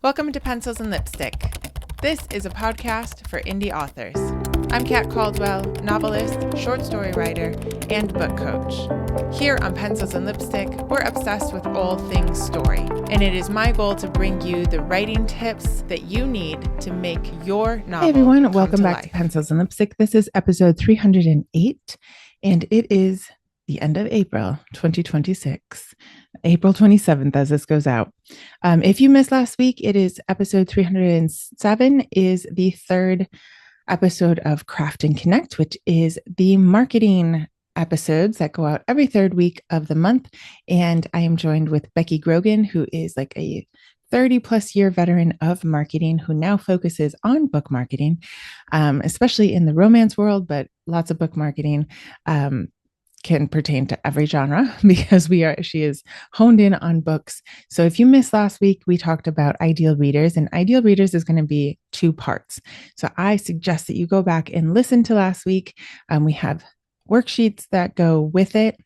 Welcome to Pencils and Lipstick. This is a podcast for indie authors. I'm Kat Caldwell, novelist, short story writer, and book coach. Here on Pencils and Lipstick, we're obsessed with all things story, and it is my goal to bring you the writing tips that you need to make your novel. Hey everyone, welcome back to Pencils and Lipstick. This is episode 308, and it is the end of April 2026. April 27th as this goes out. If you missed last week, it is episode 307 is the third episode of Craft and Connect, which is the marketing episodes that go out every third week of the month. And I am joined with Becky Grogan, who is like a 30 plus year veteran of marketing who now focuses on book marketing, especially in the romance world, but lots of book marketing can pertain to every genre because she is honed in on books. So if you missed last week, we talked about ideal readers, and ideal readers is going to be two parts. So I suggest that you go back and listen to last week. We have worksheets that go with it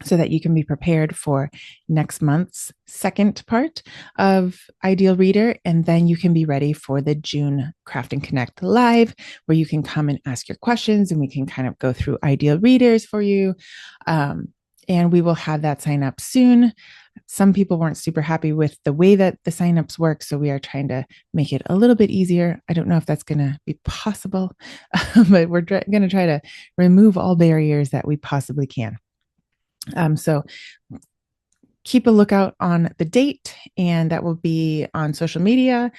so that you can be prepared for next month's second part of Ideal Reader. And then you can be ready for the June Craft and Connect Live, where you can come and ask your questions and we can kind of go through Ideal Readers for you. And we will have that sign up soon. Some people weren't super happy with the way that the signups work, so we are trying to make it a little bit easier. I don't know if that's going to be possible, but we're going to try to remove all barriers that we possibly can. So keep a lookout on the date, and that will be on social media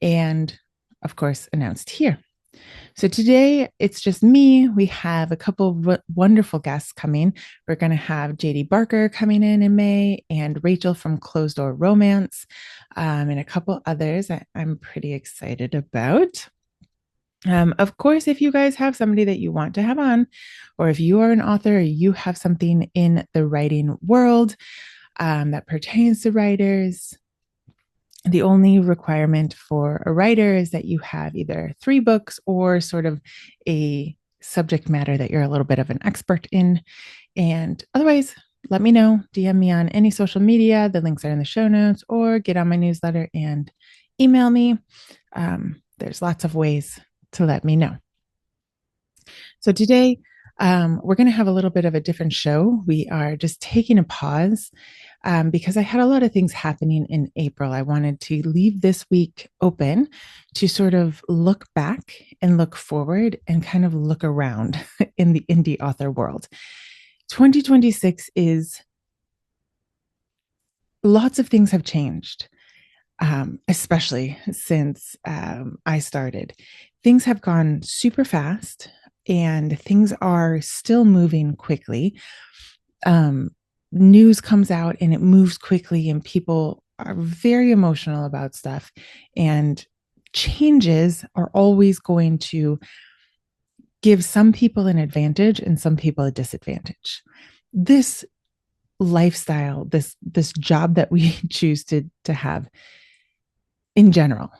and of course announced here. So today it's just me. We have a couple of wonderful guests coming. We're going to have JD Barker coming in May, and Rachel from Closed Door Romance, and a couple others that I'm pretty excited about. Of course, if you guys have somebody that you want to have on, or if you are an author, or you have something in the writing world that pertains to writers, the only requirement for a writer is that you have either 3 books or sort of a subject matter that you're a little bit of an expert in. And otherwise, let me know. DM me on any social media. The links are in the show notes, or get on my newsletter and email me. There's lots of ways to let me know. So today, we're going to have a little bit of a different show. We are just taking a pause because I had a lot of things happening in April. I wanted to leave this week open to sort of look back and look forward and kind of look around in the indie author world. 2026 is, lots of things have changed. Especially since I started. Things have gone super fast and things are still moving quickly. News comes out and it moves quickly, and people are very emotional about stuff. And changes are always going to give some people an advantage and some people a disadvantage. This lifestyle, this job that we choose to have in general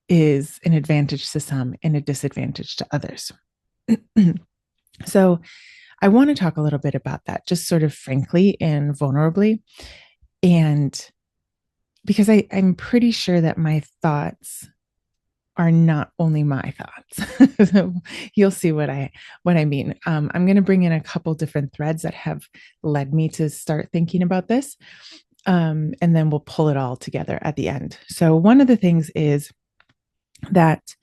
is an advantage to some and a disadvantage to others. So I want to talk a little bit about that, just sort of frankly and vulnerably. And because I'm pretty sure that my thoughts are not only my thoughts. So you'll see what I mean. I'm going to bring in a couple different threads that have led me to start thinking about this. And then we'll pull it all together at the end. So one of the things is that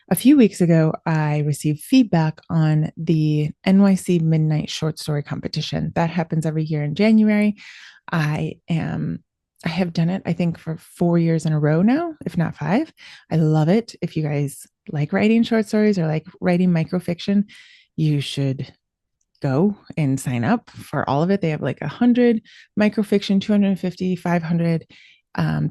a few weeks ago, I received feedback on the NYC Midnight Short Story Competition. That happens every year in January. I have done it, I think, for 4 years in a row now, if not 5. I love it. If you guys like writing short stories or like writing microfiction, you should go and sign up for all of it. They have like 100 microfiction, 250, 500.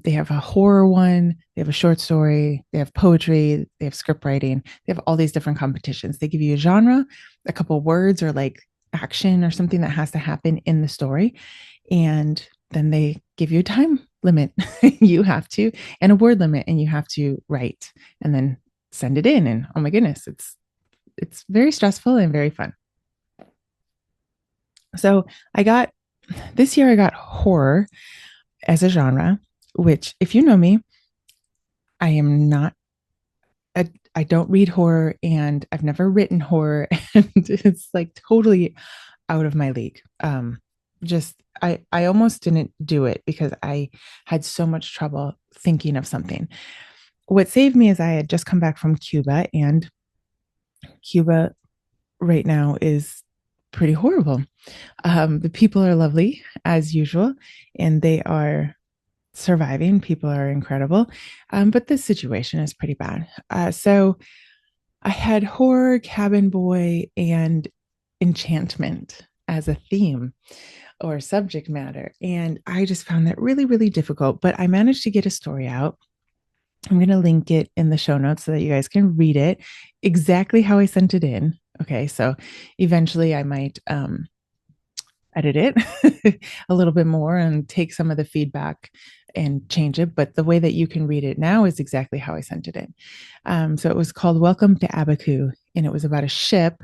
They have a horror one. They have a short story. They have poetry. They have script writing. They have all these different competitions. They give you a genre, a couple words, or like action or something that has to happen in the story. And then they give you a time limit. You have to, and a word limit, and you have to write and then send it in. And oh my goodness, it's very stressful and very fun. So this year I got horror as a genre, which, if you know me, I am not I don't read horror and I've never written horror and it's like totally out of my league. Just I almost didn't do it because I had so much trouble thinking of something. What saved me is I had just come back from Cuba, and Cuba right now is pretty horrible. The people are lovely as usual, and they are surviving. People are incredible, but this situation is pretty bad. So I had horror, cabin boy, and enchantment as a theme or subject matter. And I just found that really, really difficult. But I managed to get a story out. I'm going to link it in the show notes so that you guys can read it exactly how I sent it in. Okay. So eventually I might edit it a little bit more and take some of the feedback and change it. But the way that you can read it now is exactly how I sent it in. So it was called Welcome to Abaku, and it was about a ship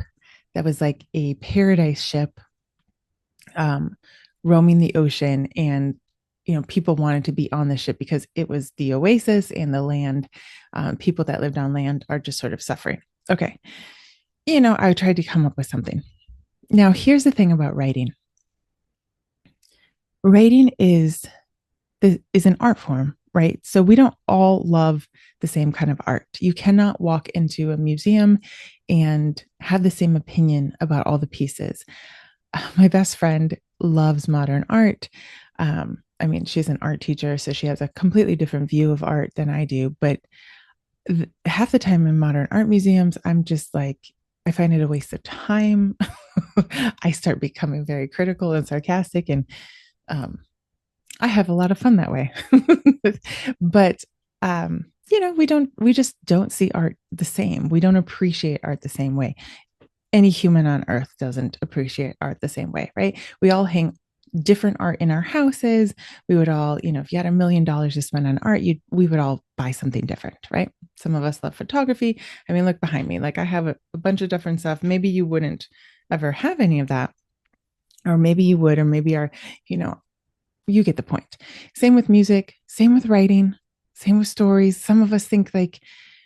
that was like a paradise ship um, roaming the ocean. And, people wanted to be on the ship because it was the oasis, and the land, people that lived on land are just sort of suffering. Okay. I tried to come up with something. Now, here's the thing about writing. Writing is an art form, right? So we don't all love the same kind of art. You cannot walk into a museum and have the same opinion about all the pieces. My best friend loves modern art. I mean, she's an art teacher, so she has a completely different view of art than I do. But half the time in modern art museums, I'm just like, I find it a waste of time. I start becoming very critical and sarcastic, and um, I have a lot of fun that way. But we just don't see art the same. We don't appreciate art the same way. Any human on earth doesn't appreciate art the same way, right? We all hang different art in our houses. We would all, if you had $1 million to spend on art, we would all buy something different, right? Some of us love photography. I mean, look behind me. Like I have a bunch of different stuff. Maybe you wouldn't ever have any of that, or maybe you would, or maybe you know, you get the point. Same with music, same with writing, same with stories. Some of us think like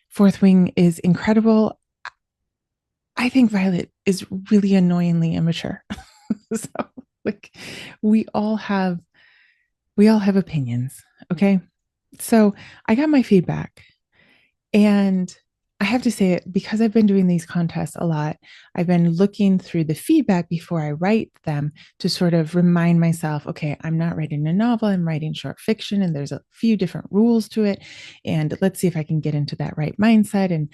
Fourth Wing is incredible. I think Violet is really annoyingly immature. So like we all have opinions, okay? So I got my feedback, and I have to say it because I've been doing these contests a lot. I've been looking through the feedback before I write them to sort of remind myself, okay, I'm not writing a novel, I'm writing short fiction, and there's a few different rules to it. And let's see if I can get into that right mindset. And,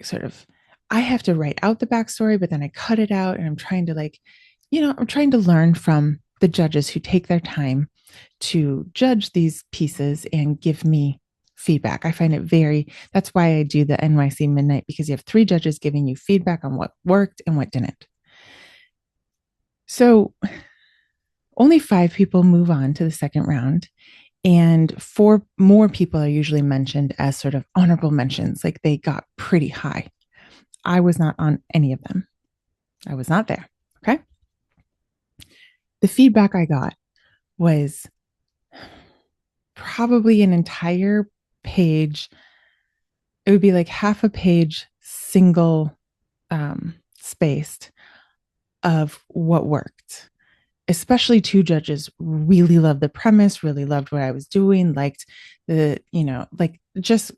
sort of, I have to write out the backstory, but then I cut it out, and I'm trying to I'm trying to learn from the judges who take their time to judge these pieces and give me feedback. I find that's why I do the NYC Midnight, because you have 3 judges giving you feedback on what worked and what didn't. So only 5 people move on to the second round, and 4 more people are usually mentioned as sort of honorable mentions. Like they got pretty high. I was not on any of them. I was not there. Okay. The feedback I got was probably an entire page. It would be like half a page, single spaced, of what worked. Especially 2 judges really loved the premise, really loved what I was doing, liked just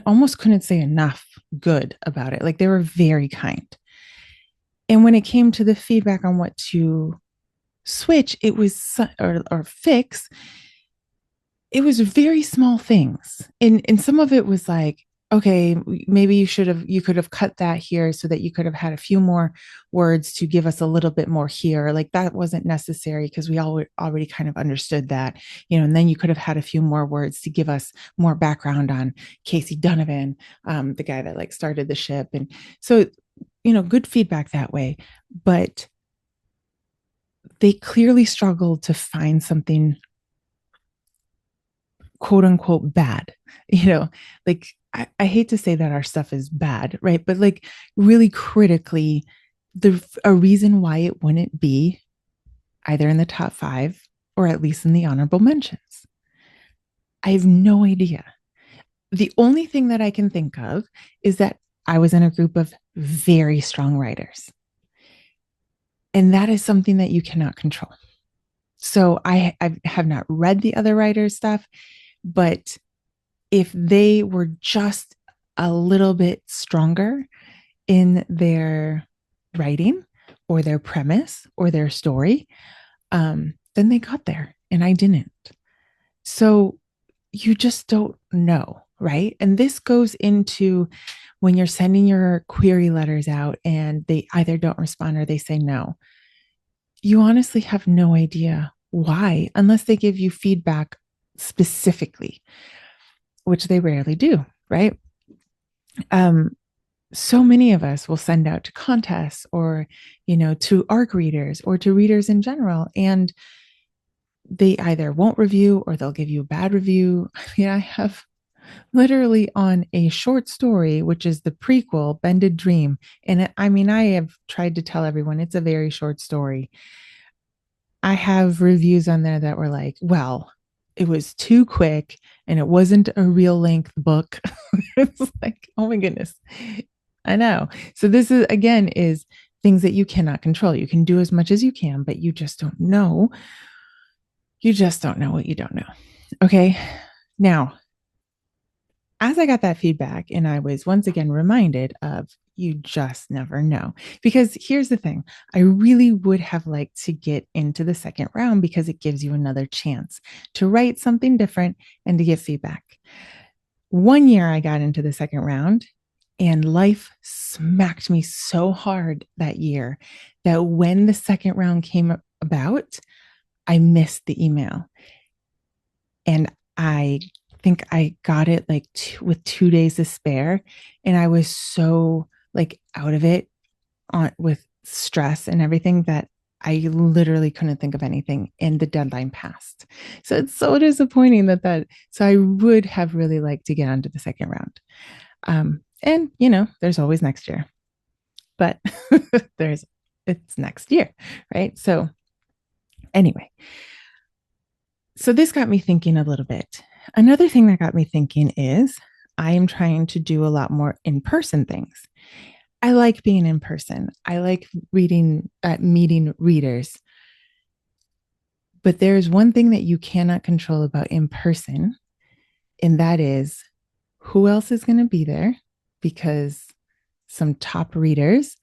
almost couldn't say enough good about it. Like they were very kind. And when it came to the feedback on what to switch, it was or fix, it was very small things. And some of it was like, okay, maybe you could have cut that here so that you could have had a few more words to give us a little bit more here. Like that wasn't necessary because we all already kind of understood that, and then you could have had a few more words to give us more background on Casey Donovan, the guy that like started the ship. And so, good feedback that way, but they clearly struggled to find something quote unquote bad, like I hate to say that our stuff is bad, right? But like really critically, a reason why it wouldn't be either in the top 5 or at least in the honorable mentions. I have no idea. The only thing that I can think of is that I was in a group of very strong writers. And that is something that you cannot control. So I have not read the other writers' stuff, but if they were just a little bit stronger in their writing or their premise or their story, then they got there and I didn't. So you just don't know, right? And this goes into when you're sending your query letters out and they either don't respond or they say no. You honestly have no idea why, unless they give you feedback specifically, which they rarely do, right? Um, so many of us will send out to contests or, to ARC readers or to readers in general, and they either won't review or they'll give you a bad review. I have literally on a short story, which is the prequel, Bended Dream. And I have tried to tell everyone it's a very short story. I have reviews on there that were like, well, it was too quick and it wasn't a real length book. It's like, oh my goodness. I know. So this is things that you cannot control. You can do as much as you can, but you just don't know. You just don't know what you don't know. Okay. Now, as I got that feedback and I was once again reminded of you just never know. Because here's the thing, I really would have liked to get into the second round because it gives you another chance to write something different and to get feedback. One year I got into the second round and life smacked me so hard that year that when the second round came about, I missed the email. And I think I got it like with 2 days to spare. And I was so like out of it with stress and everything that I literally couldn't think of anything and the deadline passed. So it's so disappointing so I would have really liked to get onto the second round. And there's always next year, but it's next year, right? So anyway, so this got me thinking a little bit. Another thing that got me thinking is I am trying to do a lot more in-person things. I like being in person. I like meeting readers. But there's one thing that you cannot control about in person, and that is who else is going to be there, because some top writers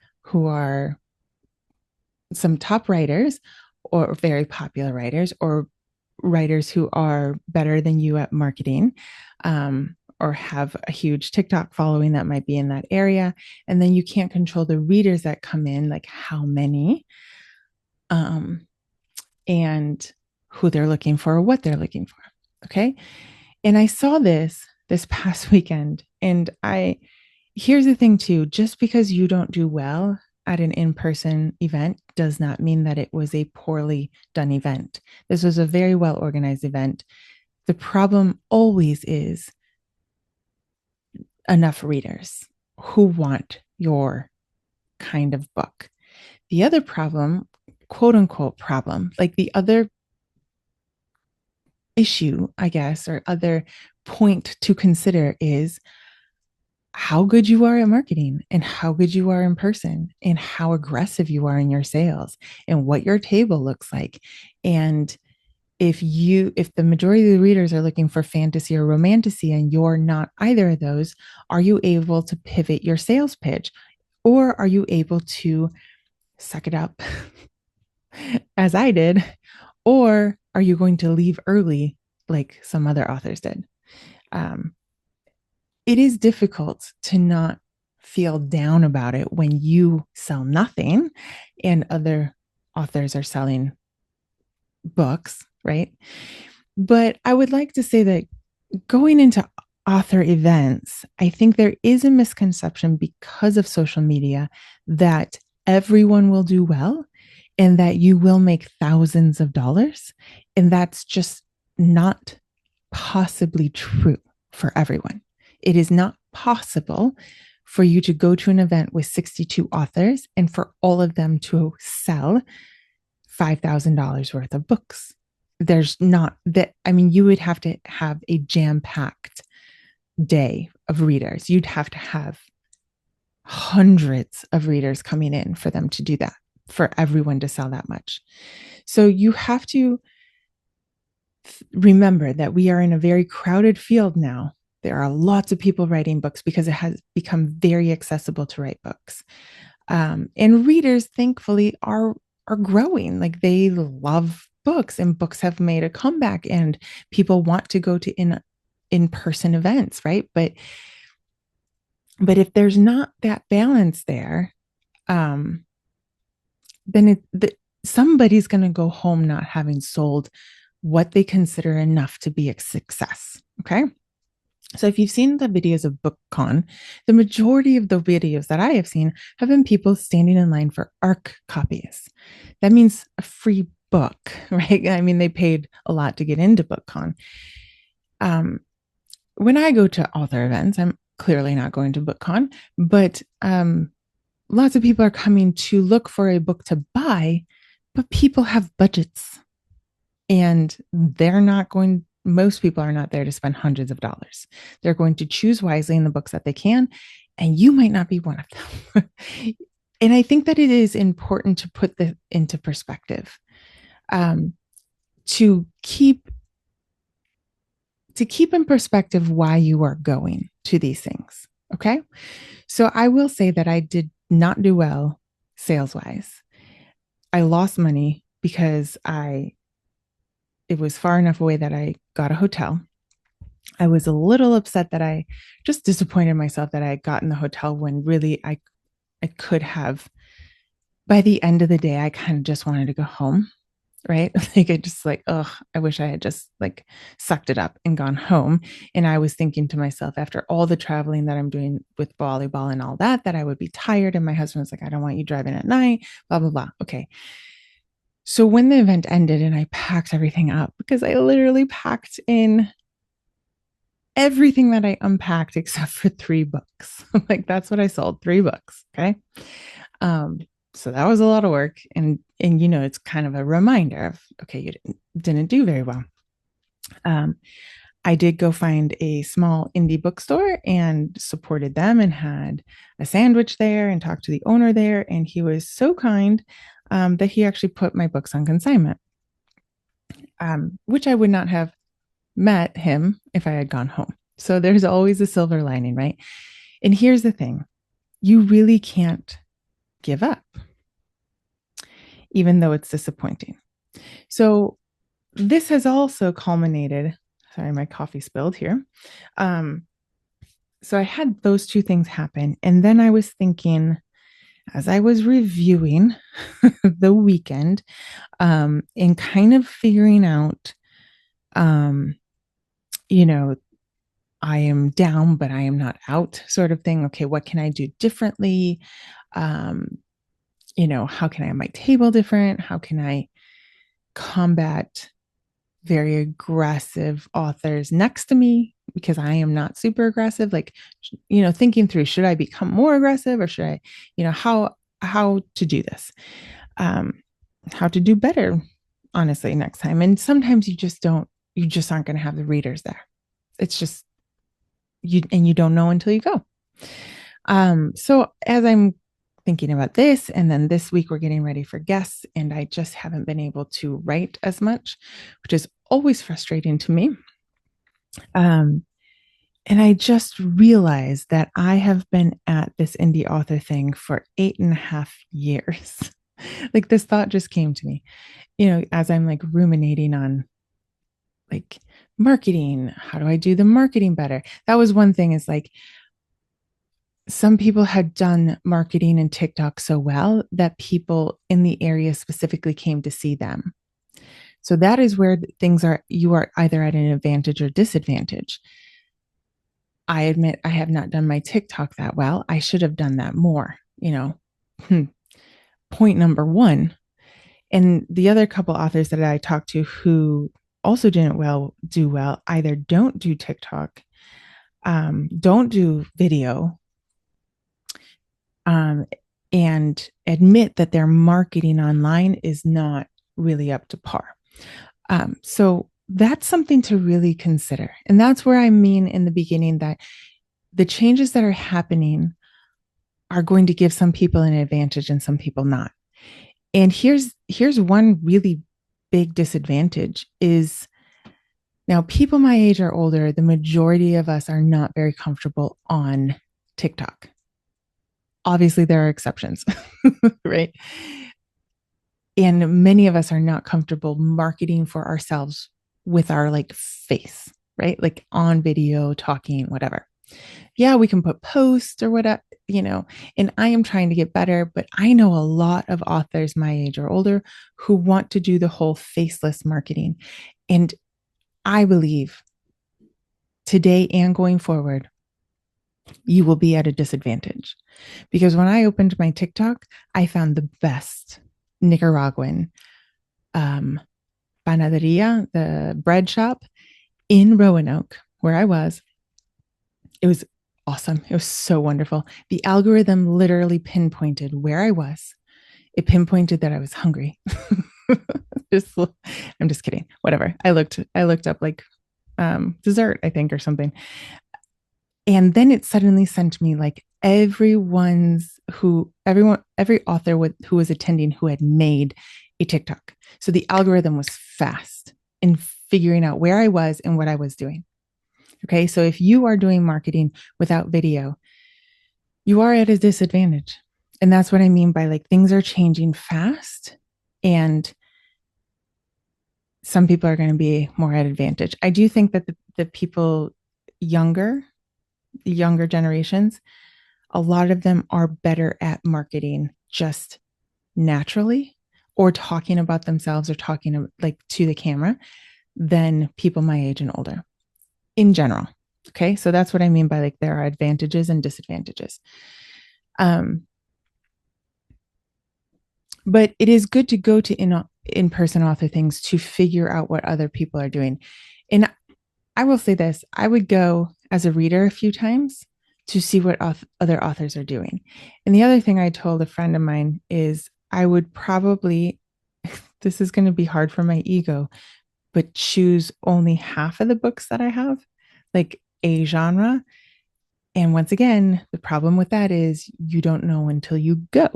or very popular writers or writers who are better than you at marketing, or have a huge TikTok following that might be in that area. And then you can't control the readers that come in, like how many, and who they're looking for, or what they're looking for. Okay. And I saw this past weekend, and here's the thing too, just because you don't do well at an in-person event does not mean that it was a poorly done event. This was a very well organized event. The problem always is enough readers who want your kind of book. The other problem, quote unquote problem, like the other issue, I guess, or other point to consider is how good you are at marketing and how good you are in person and how aggressive you are in your sales and what your table looks like. And if the majority of the readers are looking for fantasy or romantasy and you're not either of those, are you able to pivot your sales pitch, or are you able to suck it up as I did, or are you going to leave early like some other authors did? It is difficult to not feel down about it when you sell nothing and other authors are selling books, right? But I would like to say that going into author events, I think there is a misconception because of social media that everyone will do well and that you will make thousands of dollars. And that's just not possibly true for everyone. It is not possible for you to go to an event with 62 authors and for all of them to sell $5,000 worth of books. There's not that. I mean, you would have to have a jam-packed day of readers. You'd have to have hundreds of readers coming in for them to do that, for everyone to sell that much. So you have to remember that we are in a very crowded field now. There are lots of people writing books because it has become very accessible to write books. And readers, thankfully, are growing. Like, they love books, and books have made a comeback, and people want to go to in-person events, right? But if there's not that balance there, then somebody's going to go home not having sold what they consider enough to be a success. Okay. So if you've seen the videos of BookCon, the majority of the videos that I have seen have been people standing in line for ARC copies. That means a free book, right? I mean, they paid a lot to get into BookCon. When I go to author events, I'm clearly not going to BookCon, but lots of people are coming to look for a book to buy, but people have budgets, and most people are not there to spend hundreds of dollars. They're going to choose wisely in the books that they can, and you might not be one of them. And I think that it is important to put this into perspective, to keep in perspective why you are going to these things. Okay. So I will say that I did not do well sales-wise. I lost money because it was far enough away that I got a hotel. I was a little upset that I just disappointed myself that I had gotten the hotel when really I could have. By the end of the day, I kind of just wanted to go home, right? Like, I wish I had just like sucked it up and gone home. And I was thinking to myself, after all the traveling that I'm doing with volleyball and all that I would be tired. And my husband was like, I don't want you driving at night, blah, blah, blah. Okay. So when the event ended and I packed everything up, because I literally packed in everything that I unpacked except for 3 books. Like, that's what I sold, 3 books. Okay. So that was a lot of work. And it's kind of a reminder of, okay, you didn't do very well. I did go find a small indie bookstore and supported them, and had a sandwich there and talked to the owner there. And he was so kind that he actually put my books on consignment, which I would not have met him if I had gone home. So there's always a silver lining, right? And here's the thing. You really can't give up, even though it's disappointing. So this has also culminated. Sorry, my coffee spilled here. So I had those 2 things happen. And then I was thinking, as I was reviewing the weekend, and kind of figuring out, I am down, but I am not out, sort of thing. Okay, what can I do differently? How can I have my table different? How can I combat very aggressive authors next to me, because I am not super aggressive? Like, thinking through, should I become more aggressive, or should I, how to do this, how to do better, honestly, next time. And sometimes you just aren't going to have the readers there. It's just, you don't know until you go. So as I'm thinking about this, and then this week we're getting ready for guests, and I just haven't been able to write as much, which is always frustrating to me. And I just realized that I have been at this indie author thing for 8.5 years. Like, this thought just came to me, as I'm like ruminating on like marketing. How do I do the marketing better? That was one thing, is like, some people had done marketing and TikTok so well that people in the area specifically came to see them. So that is where things are. You are either at an advantage or disadvantage. I admit I have not done my TikTok that well. I should have done that more, Point number 1. And the other couple authors that I talked to who also didn't do well, either don't do TikTok, don't do video, and admit that their marketing online is not really up to par. So that's something to really consider. And that's where I mean in the beginning that the changes that are happening are going to give some people an advantage and some people not. And here's one really big disadvantage is now people my age or older, the majority of us are not very comfortable on TikTok. Obviously, there are exceptions, right? And many of us are not comfortable marketing for ourselves with our like face, right? Like on video, talking, whatever. Yeah, we can put posts or whatever, and I am trying to get better, but I know a lot of authors my age or older who want to do the whole faceless marketing. And I believe today and going forward, you will be at a disadvantage because when I opened my TikTok, I found the best Nicaraguan panaderia, the bread shop in Roanoke, where I was. It was awesome. It was so wonderful. The algorithm literally pinpointed where I was. It pinpointed that I was hungry. I'm just kidding. Whatever. I looked up like dessert, I think, or something. And then it suddenly sent me like every author who was attending who had made a TikTok. So the algorithm was fast in figuring out where I was and what I was doing. Okay. So if you are doing marketing without video, you are at a disadvantage. And that's what I mean by like things are changing fast and some people are going to be more at advantage. I do think that the people the younger generations, a lot of them are better at marketing just naturally or talking about themselves or talking like to the camera than people my age and older in general. Okay. So that's what I mean by like there are advantages and disadvantages. But it is good to go to in-person author things to figure out what other people are doing. And I will say this, I would go as a reader a few times to see what other authors are doing. And the other thing I told a friend of mine is I would probably, this is going to be hard for my ego, but choose only half of the books that I have, like a genre. And once again, the problem with that is you don't know until you go,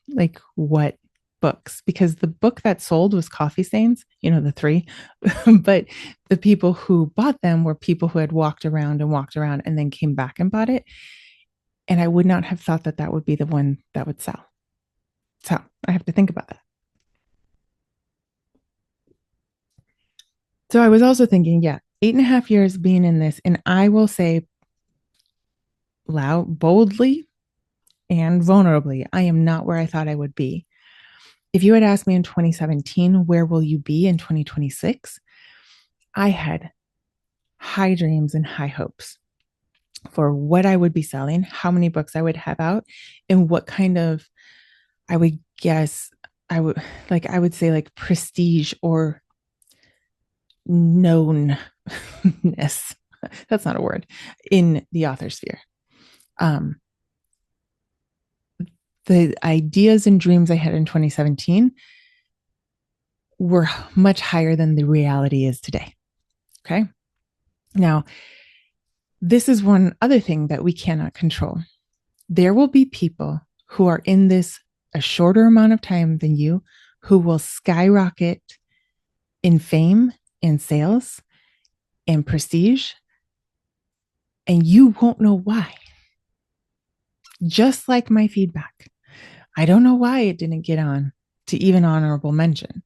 like what books, because the book that sold was Coffee Stains, the three, but the people who bought them were people who had walked around and then came back and bought it. And I would not have thought that that would be the one that would sell. So I have to think about that. So I was also thinking, 8.5 years being in this, and I will say boldly and vulnerably, I am not where I thought I would be. If you had asked me in 2017, where will you be in 2026? I had high dreams and high hopes for what I would be selling, how many books I would have out, and what kind of, I would say like prestige or knownness. That's not a word in the author sphere. The ideas and dreams I had in 2017 were much higher than the reality is today. Okay. Now, this is one other thing that we cannot control. There will be people who are in this a shorter amount of time than you who will skyrocket in fame and sales and prestige, and you won't know why. Just like my feedback. I don't know why it didn't get on to even honorable mention.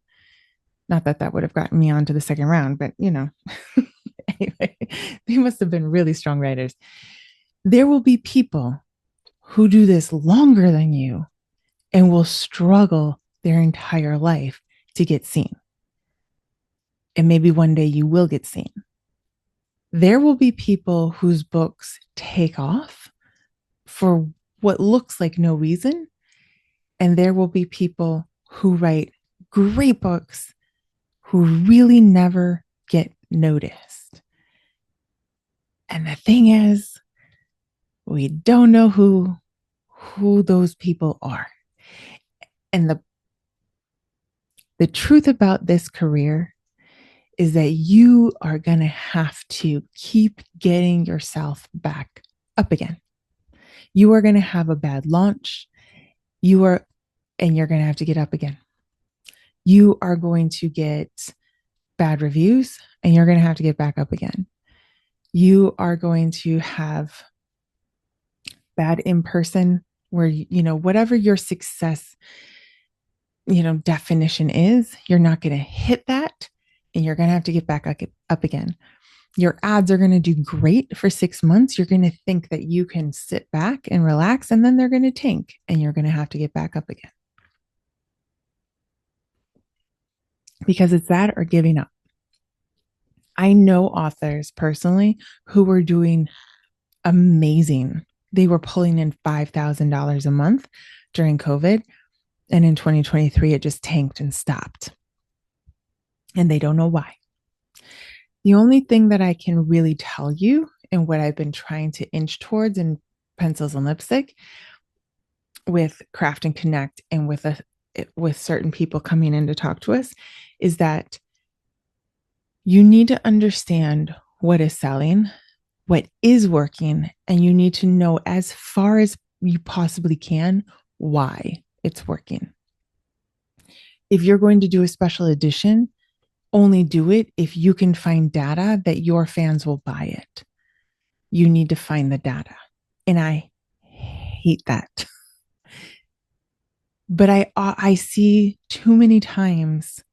Not that that would have gotten me on to the second round, but anyway, they must have been really strong writers. There will be people who do this longer than you and will struggle their entire life to get seen. And maybe one day you will get seen. There will be people whose books take off for what looks like no reason. And there will be people who write great books who really never get noticed. And the thing is, we don't know who those people are. And the truth about this career is that you are going to have to keep getting yourself back up again. You are going to have a bad launch. And you're going to have to get up again. You are going to get bad reviews and you're going to have to get back up again. You are going to have bad in person where, whatever your success, definition is, you're not going to hit that and you're going to have to get back up again. Your ads are going to do great for 6 months. You're going to think that you can sit back and relax, and then they're going to tank and you're going to have to get back up again. Because it's that or giving up. I know authors personally who were doing amazing. They were pulling in $5,000 a month during COVID. And in 2023, it just tanked and stopped. And they don't know why. The only thing that I can really tell you, and what I've been trying to inch towards in Pencils and Lipstick with Craft and Connect and with certain people coming in to talk to us, is that you need to understand what is selling, what is working, and you need to know as far as you possibly can why it's working. If you're going to do a special edition, only do it if you can find data that your fans will buy it. You need to find the data. And I hate that. But I see too many times,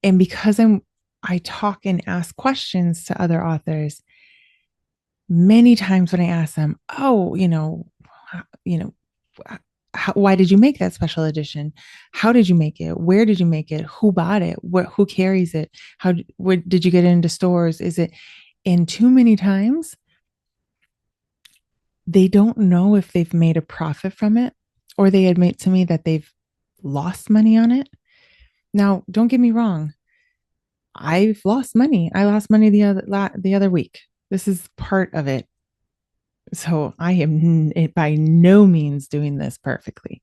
and because I talk and ask questions to other authors, many times when I ask them, why did you make that special edition? How did you make it? Where did you make it? Who bought it? Who carries it? Did you get it into stores? And too many times they don't know if they've made a profit from it, or they admit to me that they've lost money on it. Now, don't get me wrong. I've lost money. I lost money the other week. This is part of it. So I am by no means doing this perfectly,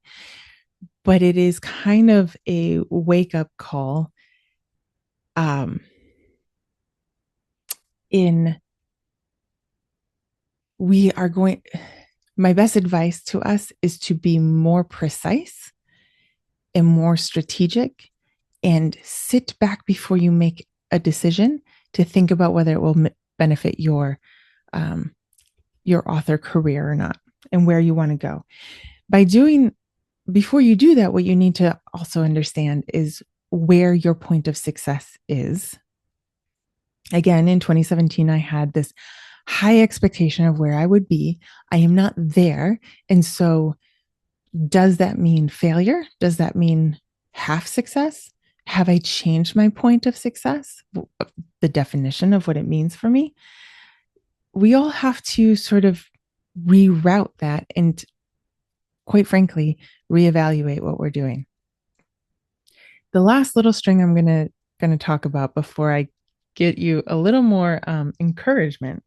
but it is kind of a wake-up call. My best advice to us is to be more precise and more strategic, and sit back before you make a decision to think about whether it will benefit your author career or not, and where you want to go. Before you do that, what you need to also understand is where your point of success is. Again, in 2017, I had this high expectation of where I would be. I am not there. And so does that mean failure? Does that mean half success? Have I changed my point of success? The definition of what it means for me? We all have to sort of reroute that and, quite frankly, reevaluate what we're doing. The last little string I'm going to talk about before I get you a little more encouragement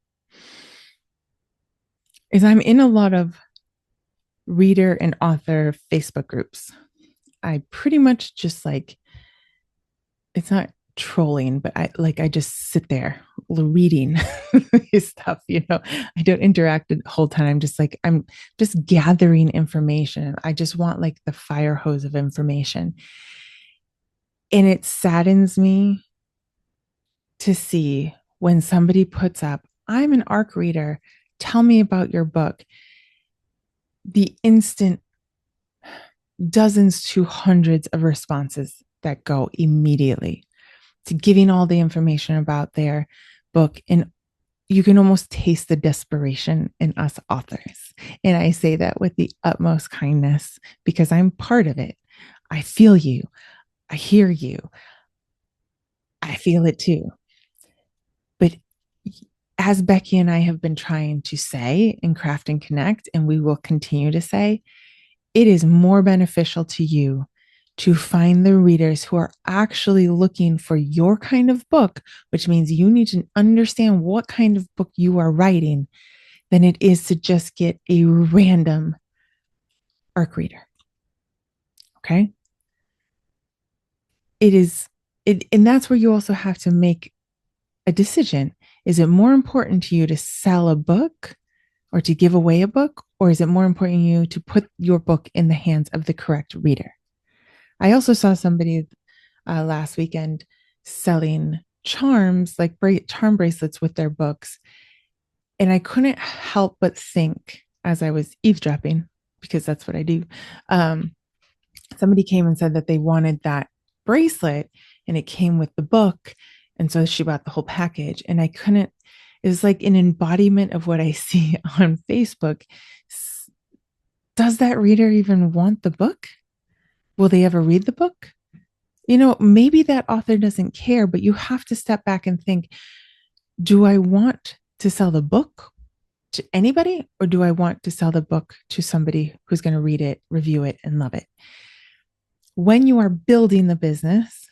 is I'm in a lot of reader and author Facebook groups. I pretty much just it's not trolling, but I just sit there reading his stuff. I don't interact the whole time. I'm just gathering information. I just want the fire hose of information. And it saddens me to see when somebody puts up, I'm an ARC reader, tell me about your book. The instant dozens to hundreds of responses that go immediately to giving all the information about their book. And you can almost taste the desperation in us authors. And I say that with the utmost kindness because I'm part of it. I feel you. I hear you. I feel it too. But as Becky and I have been trying to say in Craft and Connect, and we will continue to say, it is more beneficial to you to find the readers who are actually looking for your kind of book, which means you need to understand what kind of book you are writing, than it is to just get a random ARC reader. Okay? And that's where you also have to make a decision. Is it more important to you to sell a book or to give away a book? Or is it more important to you to put your book in the hands of the correct reader? I also saw somebody last weekend selling charms, like charm bracelets with their books. And I couldn't help but think as I was eavesdropping, because that's what I do. Somebody came and said that they wanted that bracelet and it came with the book. And so she bought the whole package. And I couldn't, it was like an embodiment of what I see on Facebook. Does that reader even want the book? Will they ever read the book? Maybe that author doesn't care, but you have to step back and think, do I want to sell the book to anybody, or do I want to sell the book to somebody who's going to read it, review it, and love it? When you are building the business,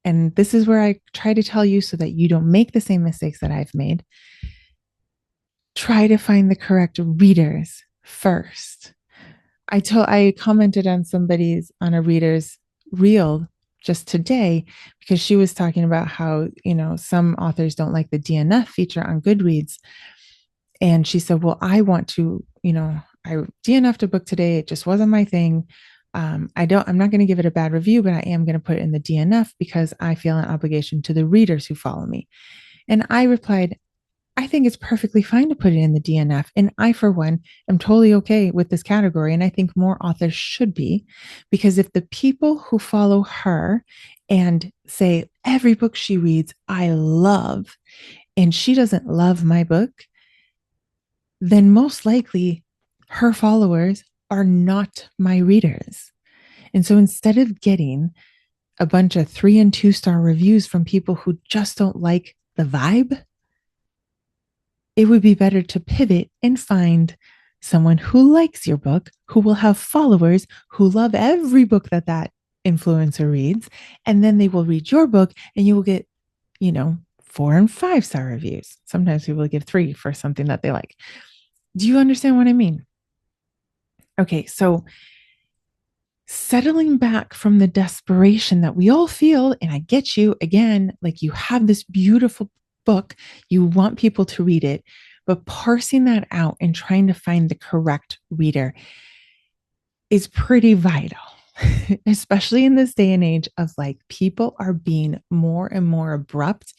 and this is where I try to tell you so that you don't make the same mistakes that I've made, try to find the correct readers first. I commented on a reader's reel just today, because she was talking about how, some authors don't like the DNF feature on Goodreads. And she said, well, I want to, I DNF'd a book today. It just wasn't my thing. I'm not going to give it a bad review, but I am going to put it in the DNF because I feel an obligation to the readers who follow me. And I replied, I think it's perfectly fine to put it in the DNF. And I, for one, am totally okay with this category. And I think more authors should be, because if the people who follow her and say every book she reads, I love, and she doesn't love my book, then most likely her followers are not my readers. And so instead of getting a bunch of 3 and 2-star reviews from people who just don't like the vibe, it would be better to pivot and find someone who likes your book, who will have followers who love every book that influencer reads. And then they will read your book and you will get, 4 and 5-star reviews. Sometimes people give 3 for something that they like. Do you understand what I mean? Okay, so settling back from the desperation that we all feel, and I get you, again, like you have this beautiful book, you want people to read it, but parsing that out and trying to find the correct reader is pretty vital, especially in this day and age of like people are being more and more abrupt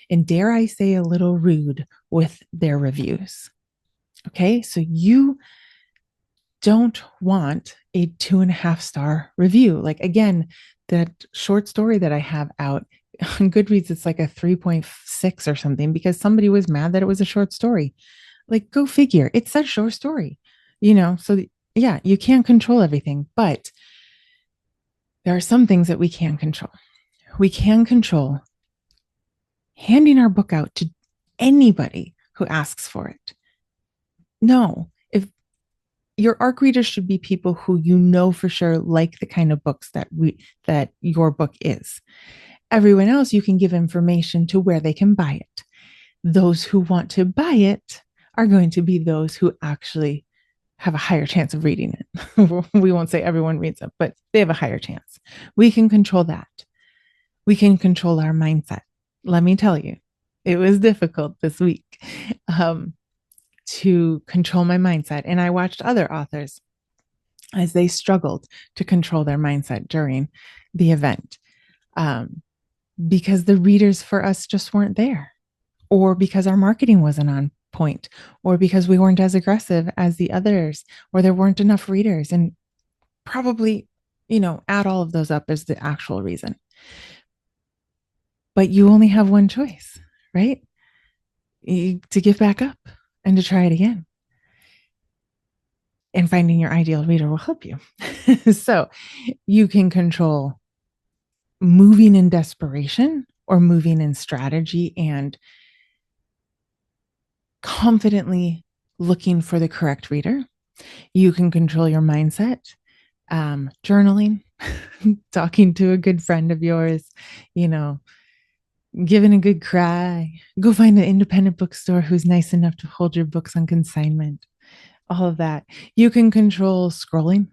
and, dare I say, a little rude with their reviews. Okay, so you don't want a 2.5-star review. Like, again, that short story that I have out on Goodreads, it's like a 3.6 or something because somebody was mad that it was a short story. Like, go figure. It's a short story, so yeah, you can't control everything, but there are some things that we can control. We can control handing our book out to anybody who asks for it. No, if your ARC readers should be people who for sure like the kind of books that your book is. Everyone else, you can give information to where they can buy it. Those who want to buy it are going to be those who actually have a higher chance of reading it. We won't say everyone reads it, but they have a higher chance. We can control that. We can control our mindset. Let me tell you, it was difficult this week to control my mindset. And I watched other authors as they struggled to control their mindset during the event because the readers for us just weren't there, or because our marketing wasn't on point, or because we weren't as aggressive as the others, or there weren't enough readers. And probably, add all of those up as the actual reason. But you only have one choice, right? To give back up and to try it again. And finding your ideal reader will help you. So you can control moving in desperation or moving in strategy and confidently looking for the correct reader. You can control your mindset, journaling, talking to a good friend of yours, giving a good cry, go find an independent bookstore who's nice enough to hold your books on consignment, all of that. You can control scrolling.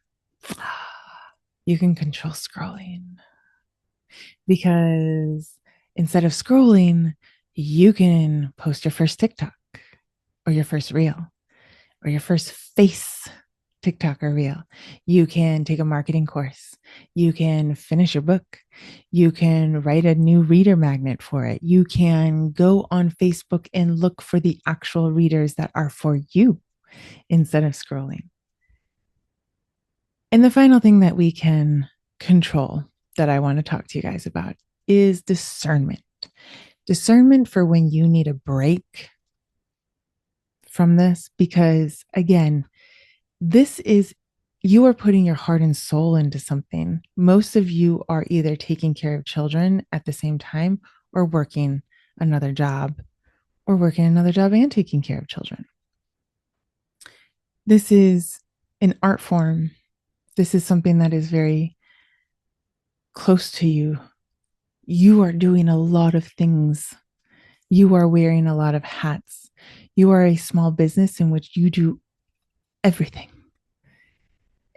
You can control scrolling because instead of scrolling, You can post your first TikTok or your first reel or your first face TikTok or reel. You can take a marketing course. You can finish your book. You can write a new reader magnet for it. You can go on Facebook and look for the actual readers that are for you instead of scrolling. And the final thing that we can control that I want to talk to you guys about is discernment. Discernment for when you need a break from this, because again, you are putting your heart and soul into something. Most of you are either taking care of children at the same time or working another job and taking care of children. This is an art form. This is something that is very close to you. You are doing a lot of things. You are wearing a lot of hats. You are a small business in which you do everything.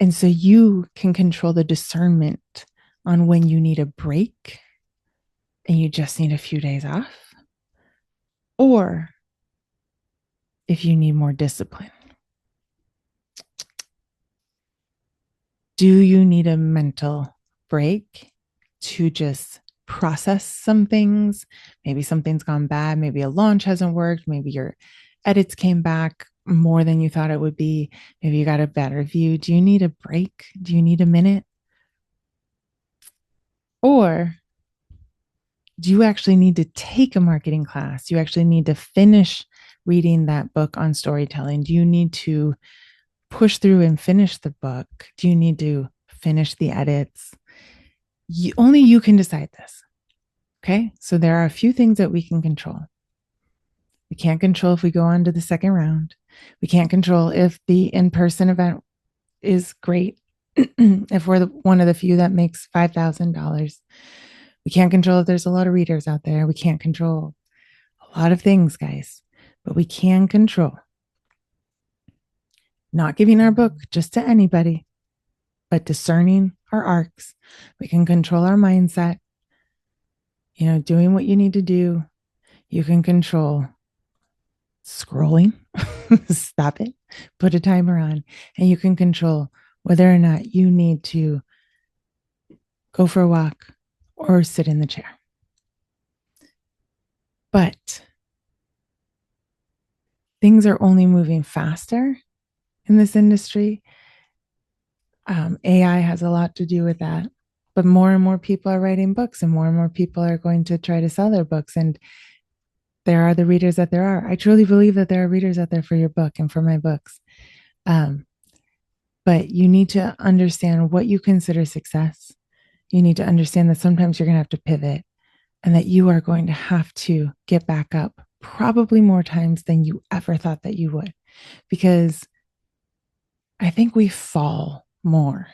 And so you can control the discernment on when you need a break and you just need a few days off, or if you need more discipline. Do you need a mental break to just process some things? Maybe something's gone bad. Maybe a launch hasn't worked. Maybe your edits came back more than you thought it would be. Maybe you got a bad review. Do you need a break? Do you need a minute? Or do you actually need to take a marketing class? Do you actually need to finish reading that book on storytelling? Do you need to push through and finish the book? Do you need to finish the edits? Only you can decide this. Okay. So there are a few things that we can control. We can't control if we go on to the second round. We can't control if the in-person event is great. If we're one of the few that makes $5,000. We can't control if there's a lot of readers out there. We can't control a lot of things, guys, but we can control not giving our book just to anybody, but discerning our arcs. We can control our mindset, doing what you need to do. You can control scrolling, stop it, put a timer on, and you can control whether or not you need to go for a walk or sit in the chair. But things are only moving faster in this industry. AI has a lot to do with that, but more and more people are writing books and more people are going to try to sell their books. And there are the readers that there are. I truly believe that there are readers out there for your book and for my books. But you need to understand what you consider success. You need to understand that sometimes you're going to have to pivot and that you are going to have to get back up probably more times than you ever thought that you would, because I think we fall more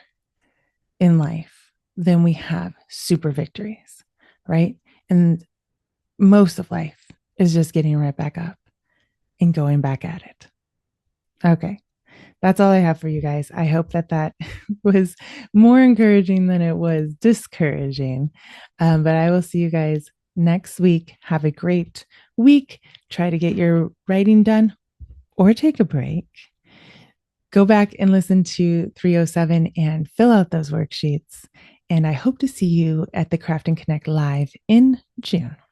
in life than we have super victories, right? And most of life is just getting right back up and going back at it. Okay. That's all I have for you guys. I hope that was more encouraging than it was discouraging. But I will see you guys next week. Have a great week. Try to get your writing done or take a break. Go back and listen to 307 and fill out those worksheets. And I hope to see you at the Craft and Connect Live in June.